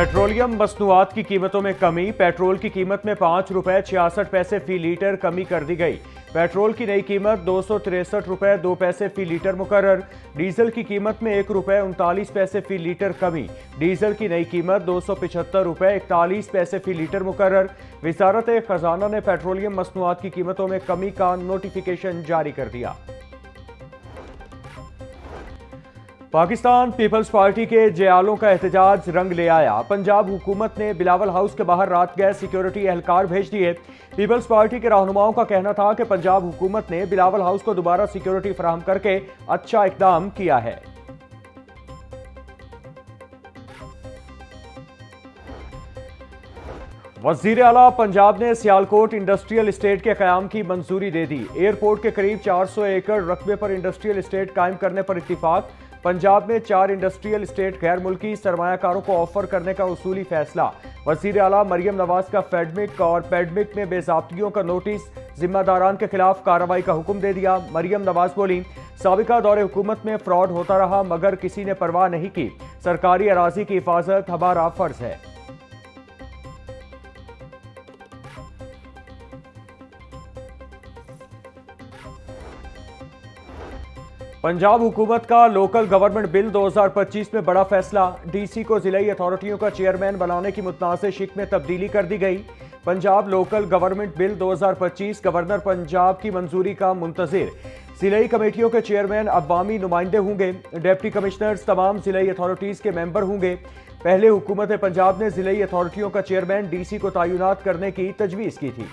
Petroleum मसनूआत की कीमतों में कमी। पेट्रोल की कीमत में 5 रुपए 66 पैसे फी लीटर कमी कर दी गई। पेट्रोल की नई कीमत 263 रुपए 2 पैसे फी लीटर मुकर्रर। डीजल की कीमत में 1 रुपए 39 पैसे फी लीटर कमी। डीजल की नई कीमत 275 रुपए 41 पैसे फी लीटर मुकर्रर। वजारत खजाना ने पेट्रोलियम मसनूआत की कीमतों में कमी का नोटिफिकेशन जारी कर दिया। पाकिस्तान पीपल्स पार्टी के जयालों का एहतजाज रंग ले आया। पंजाब हुकूमत ने बिलावल हाउस के बाहर रात गए सिक्योरिटी एहलकार भेज दिए। पीपल्स पार्टी के रहनुमाओं का कहना था कि पंजाब हुकूमत ने बिलावल हाउस को दोबारा सिक्योरिटी फराहम करके अच्छा इकदाम किया है। वजीर आला पंजाब ने सियालकोट इंडस्ट्रियल इस्टेट के कयाम की मंजूरी दे दी। एयरपोर्ट के करीब 400 एकड़ रकबे पर इंडस्ट्रियल इस्टेट कायम करने पर इत्तिफाक। पंजाब में 4 इंडस्ट्रियल इस्टेट गैर मुल्की सरमायाकारों को ऑफर करने का उसूली फैसला। वजीर आला मरियम नवाज का फेडमिक और पेडमिक में बेजाब्तियों का नोटिस। जिम्मेदारान के खिलाफ कार्रवाई का हुक्म दे दिया। मरियम नवाज बोली, साबिका दौरे हुकूमत में फ्रॉड होता रहा मगर किसी ने परवाह नहीं की। सरकारी अराजी की हिफाजत हमारा फर्ज है। पंजाब हुकूमत का लोकल गवर्नमेंट बिल 2025 में बड़ा फैसला। डीसी को जिलाई अथॉरिटियों का चेयरमैन बनाने की मुतनाज़ शिक में तब्दीली कर दी गई। Punjab local government bill 2025 governor Punjab की मंजूरी का मुंतजिर। जिलाई कमेटियों के चेयरमैन अवामी नुमाइंदे होंगे। डिप्टी कमिश्नर्स तमाम जिलाई अथॉरिटीज़ के मेंबर होंगे। पहले हुकूमत पंजाब ने जिलाई अथॉरिटियों का चेयरमैन डीसी को तैनात करने की तजवीज़ की थी।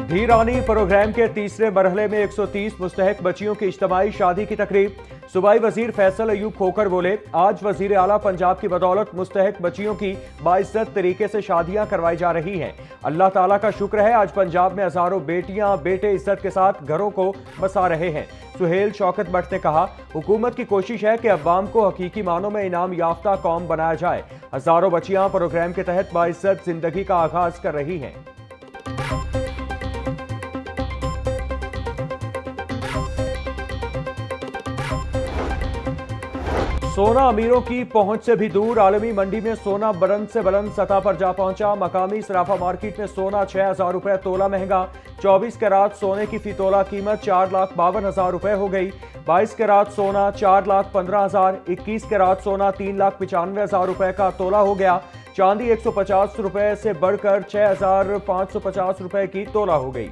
धीरानी प्रोग्राम के तीसरे मरहले में 130 मुस्तहक बच्चियों की इज्तिमाई शादी की तकरीब। सूबाई वजीर फैसल अयूब खोकर बोले, आज वजीर आला पंजाब की बदौलत मुस्तहक बच्चियों की बाइज्जत तरीके से शादियां करवाई जा रही हैं। अल्लाह ताला का शुक्र है आज पंजाब में हजारों बेटियां बेटे इज्जत के साथ घरों को बसा रहे हैं। सुहेल शौकत भट्ट ने कहा, हुकूमत की कोशिश है कि अवाम को हकीकी मानों में इनाम याफ्ता कौम बनाया जाए। हजारों बच्चियां प्रोग्राम के तहत बाइज्जत जिंदगी का आगाज कर रही हैं। सोना अमीरों की पहुंच से भी दूर। आलमी मंडी में सोना बुलंद से बुलंद सतह पर जा पहुंचा। मकामी सराफा मार्केट में सोना 6,000 रुपए तोला महंगा। 24 कैरात सोने की फी तोला कीमत 4,52,000 रुपए हो गई। 22 कैरात सोना 4,15,000। 21 कैरात सोना 3,95,000 रुपए का तोला हो गया। चांदी 150 रुपए से बढ़कर 6,550 रुपए की तोला हो गई।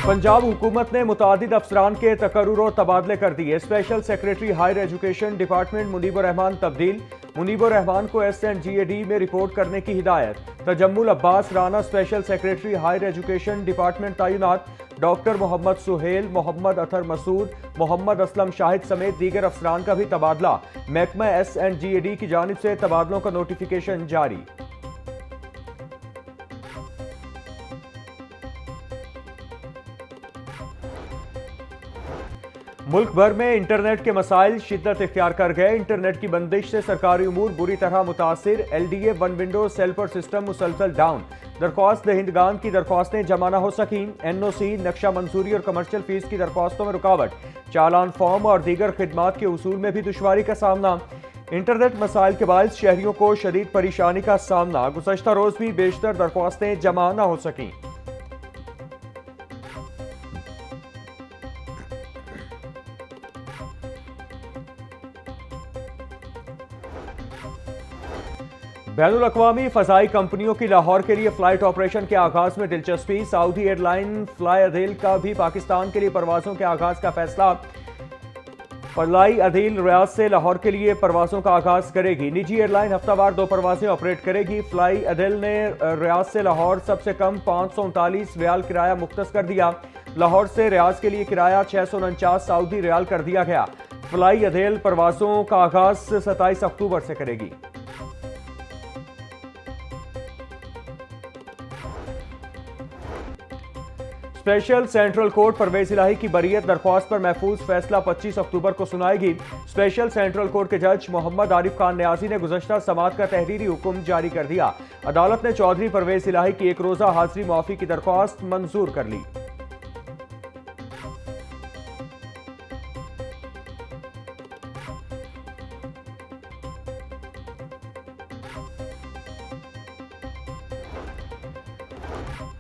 पंजाब हुकूमत ने मुतादिद अफसरान के तकर्रुर और तबादले कर दिए। Special secretary higher education department Munibur Rahman तब्दील। मुनीबुर रहमान को SNGAD में रिपोर्ट करने की हिदायत। Tajammul Abbas Rana special secretary higher education department तैनात। डॉक्टर मोहम्मद सुहेल, मोहम्मद अतर मसूद, मोहम्मद असलम शाहिद समेत दीगर अफसरान का भी तबादला। महकमा SNGAD की जानिब से तबादलों का नोटिफिकेशन जारी। मुल्क भर में इंटरनेट के मसाइल शिद्दत इख्तियार कर गए। इंटरनेट की बंदिश से सरकारी उमूर बुरी तरह मुतासिर। LDA वन विंडो सेल पर सिस्टम मुसलसल डाउन। दरख्वास्त दहिंदगान की दरख्वास्तें जमा न हो सकीं। NOC, नक्शा मंजूरी और कमर्शियल फीस की दरख्वास्तों में रुकावट। चालान फॉर्म और दीगर खिदमात के उसूल में भी दुश्वारी का सामना। इंटरनेट मसाइल के बायस शहरियों को शदीद परेशानी का सामना। गुज़श्ता रोज भी बेशतर दरख्वास्तें जमा न हो सकीं। बैनुल अक़वामी फ़ज़ाई कंपनियों की लाहौर के लिए फ़्लाइट ऑपरेशन के आगाज़ में दिलचस्पी। सऊदी एयरलाइन फ्लाई अदील का भी पाकिस्तान के लिए परवाज़ों के आगाज़ का फैसला। फ्लाई अदील रियाद से लाहौर के लिए परवाज़ों का आगाज़ करेगी। निजी एयरलाइन हफ्तावार 2 परवाज़ें ऑपरेट करेगी। फ्लाई अदील ने रियाद से लाहौर सबसे कम 539 रियाल किराया मुख्तस कर दिया। लाहौर से रियाद के लिए किराया 649 सऊदी रियाल कर दिया गया। फ्लाई अदील परवाज़ों का आगाज़ 27 अक्टूबर से करेगी। स्पेशल सेंट्रल कोर्ट परवेज इलाही की बरीयत दरख्वास्त पर महफूज फैसला 25 अक्टूबर को सुनाएगी। स्पेशल सेंट्रल कोर्ट के जज मोहम्मद आरिफ खान न्याजी ने गुज़श्ता समाअत का तहरीरी हुक्म जारी कर दिया। अदालत ने चौधरी परवेज इलाही की एक रोजा हाजिरी मुआफी की दरख्वास्त मंजूर कर ली।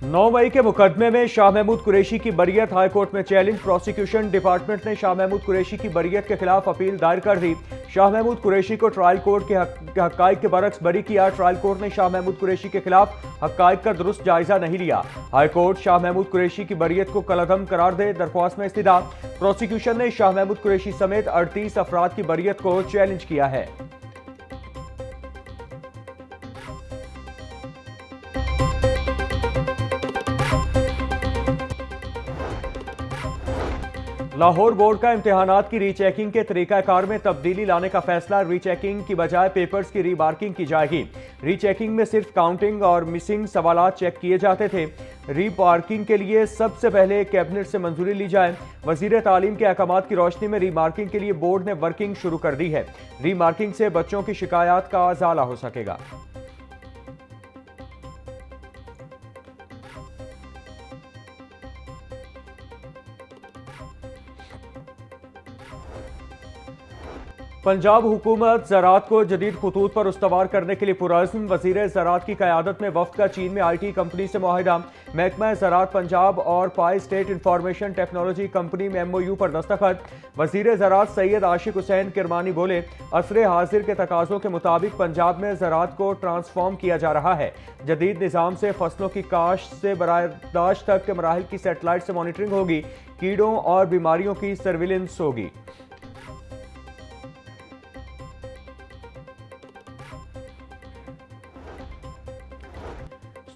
नौ मई के मुकदमे में शाह महमूद कुरैशी की बरीयत हाईकोर्ट में चैलेंज। प्रोसिक्यूशन डिपार्टमेंट ने शाह महमूद कुरैशी की बरीयत के खिलाफ अपील दायर कर दी। शाह महमूद कुरैशी को ट्रायल कोर्ट के हक्काइक के बरक्स बरी किया। ट्रायल कोर्ट ने शाह महमूद कुरैशी के खिलाफ हक्काइक का दुरुस्त जायजा नहीं लिया। हाईकोर्ट शाह महमूद कुरैशी की बरीयत को कलअदम करार दे दरख्वास्त में इस्तदा। प्रोसिक्यूशन ने शाह महमूद कुरैशी समेत 38 अफराद की बरीयत को चैलेंज किया है। लाहौर बोर्ड का इम्तिहानात की रीचेकिंग के तरीकाकार में तब्दीली लाने का फैसला। रीचेकिंग की बजाय पेपर्स की रीमार्किंग की जाएगी। रीचेकिंग में सिर्फ काउंटिंग और मिसिंग सवालात चेक किए जाते थे। रीमार्किंग के लिए सबसे पहले कैबिनेट से मंजूरी ली जाए। वजीर तालीम के अहकामात की रोशनी में रीमार्किंग के लिए बोर्ड ने वर्किंग शुरू कर दी है। रीमार्किंग से बच्चों की शिकायत का अजाला हो सकेगा। पंजाब हुकूमत ज़राअत को जदीद खतूत पर उस्तवार करने के लिए पुरअज़्म। वज़ीर ज़राअत की क़यादत में वफ़द का चीन में IT कंपनी से मुआहिदा। महकमा ज़राअत पंजाब और पाई स्टेट इंफॉर्मेशन टेक्नोलॉजी कंपनी में MOU पर दस्तखत। वज़ीर ज़राअत सैयद आशिक हुसैन किरमानी बोले, असरे हाजिर के तकाज़ों के मुताबिक पंजाब में ज़राअत को ट्रांसफॉर्म किया जा रहा है। जदीद निज़ाम से फसलों की काश्त से बरादाश्त तक के मराहिल की सेटेलाइट से मॉनिटरिंग होगी। कीड़ों और बीमारियों की सर्विलेंस होगी।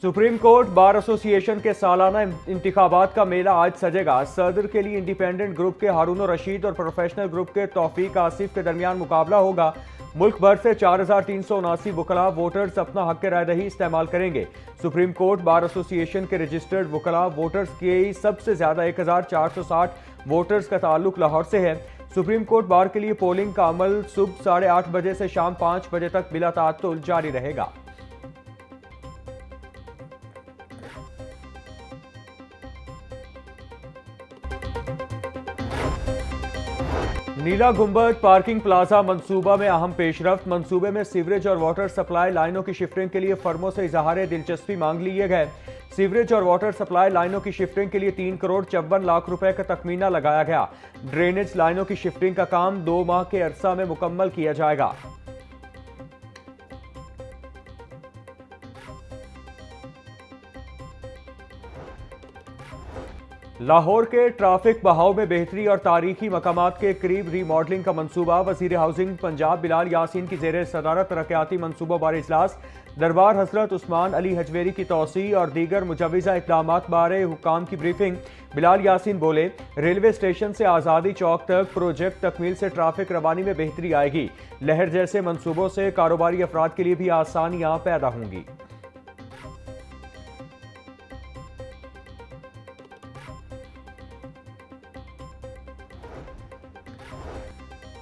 सुप्रीम कोर्ट बार एसोसिएशन के सालाना इंतखाबात का मेला आज सजेगा। सदर के लिए इंडिपेंडेंट ग्रुप के हारून रशीद और प्रोफेशनल ग्रुप के तौफीक आसिफ के दरमियान मुकाबला होगा। मुल्क भर से 4379 वकला वोटर्स अपना हक राय दही इस्तेमाल करेंगे। सुप्रीम कोर्ट बार एसोसिएशन के रजिस्टर्ड वकला वोटर्स के सबसे ज्यादा 1460 वोटर्स का ताल्लुक लाहौर से है। सुप्रीम कोर्ट बार के लिए पोलिंग का अमल सुबह 8:30 बजे से शाम 5 बजे तक बिला ताअत्तुल जारी रहेगा। नीला गुंबद पार्किंग प्लाजा मंसूबा में अहम पेशरफ्त। मंसूबे में सीवरेज और वाटर सप्लाई लाइनों की शिफ्टिंग के लिए फर्मों से इजहार दिलचस्पी मांग लिए गए। सीवरेज और वाटर सप्लाई लाइनों की शिफ्टिंग के लिए 3 करोड़ 54 लाख रुपए का तखमीना लगाया गया। ड्रेनेज लाइनों की शिफ्टिंग का काम 2 माह के अरसा में मुकम्मल किया जाएगा। लाहौर के ट्रैफिक बहाव में बेहतरी और तारीखी मकामात के करीब रीमॉडलिंग का मंसूबा। वजीर हाउसिंग पंजाब बिलाल यासीन की जेर सदारत तरक्याती मंसूबों बारे इजलास। दरबार हजरत उस्मान अली हजवेरी की तोसी और दीगर मुजवज़ा इक़दामात बारे हुकाम की ब्रीफिंग। बिलाल यासीन बोले, रेलवे स्टेशन से आज़ादी चौक तक प्रोजेक्ट तकमील से ट्रैफिक रवानी में बेहतरी आएगी। लहर जैसे मंसूबों से कारोबारी अफराद के लिए भी आसानियाँ पैदा होंगी।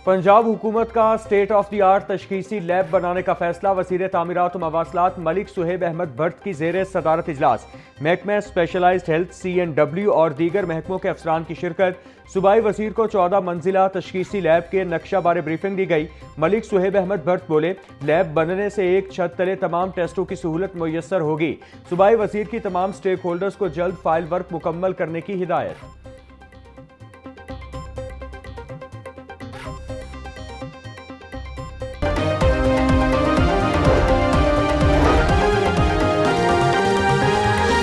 पंजाब हुकूमत का स्टेट ऑफ द आर्ट तशखीसी लैब बनाने का फैसला। वज़ीर तामीरात और मवासलात मलिक सुहेब अहमद भट्ट की जेर सदारत इजलास। महकमा स्पेशलाइज्ड हेल्थ CNW और दीगर महकमों के अफसरान की शिरकत। सूबाई वजीर को 14 मंजिला तशखीसी लैब के नक्शा बारे ब्रीफिंग दी गई। मलिक सुहेब अहमद भट्ट बोले, लैब बनने से एक छत तले तमाम टेस्टों की सहूलत मुयस्सर होगी। सूबाई वजीर की तमाम स्टेक होल्डर्स को जल्द फाइल वर्क मुकम्मल करने की हिदायत।